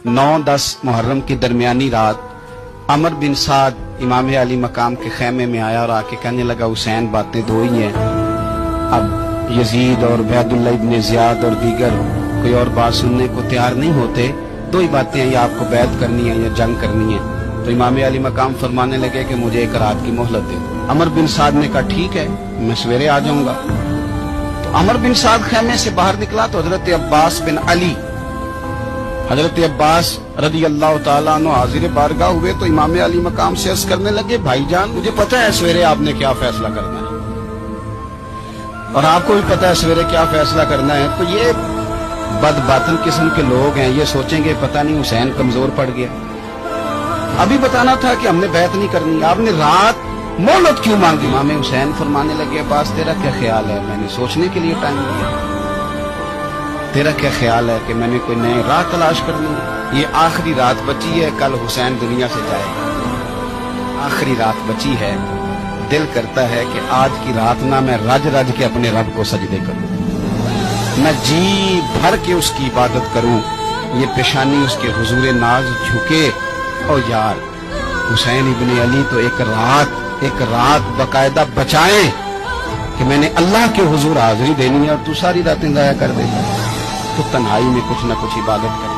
9-10 मुहर्रम की दरमियानी रात अमर बिन साद इमाम अली मकाम के खेमे में आया और आके कहने लगा हुसैन बातें दो ही हैं, अब यजीद और उबैदुल्ला इब्न ज़ियाद और दीगर कोई और बात सुनने को तैयार नहीं होते, दो ही बातें हैं, या आपको बैत करनी है या जंग करनी है। तो इमाम अली मकाम फरमाने लगे कि मुझे एक रात की मोहलत दे दो। अमर बिन साद ने कहा ठीक है, मैं सवेरे आ जाऊंगा। तो अमर बिन साद खेमे से बाहर निकला तो हजरत अब्बास बिन अली, हजरत अब्बास रदी अल्लाह ताला अन्हु हाजिर बारगाह हुए तो इमाम अली मकाम से अर्ज करने लगे, भाईजान मुझे पता है सवेरे आपने क्या फैसला करना है और आपको भी पता है सवेरे क्या फैसला करना है। तो ये बदबातन किस्म के लोग हैं, ये सोचेंगे पता नहीं हुसैन कमजोर पड़ गया। अभी बताना था कि हमने बैत नहीं करनी, आपने रात मोहलत क्यों मांगी? इमाम हुसैन फरमाने लगे, अब्बास तेरा क्या ख्याल है, मैंने सोचने के लिए टाइम दिया, तेरा क्या ख्याल है कि मैंने कोई नई राह तलाश कर लूं? ये आखिरी रात बची है, कल हुसैन दुनिया से जाएगा, आखिरी रात बची है, दिल करता है कि आज की रात ना मैं रज रज के अपने रब को सजदे करूं, मैं जी भर के उसकी इबादत करूं, ये पेशानी उसके हुजूर नाज झुके। और यार हुसैन इब्न अली तो एक रात बकायदा बचाए कि मैंने अल्लाह के हुजूर हाजिरी देनी है और तू सारी रातें जाया कर देगा, तो तन्हाई में कुछ न कुछ इबादत कर।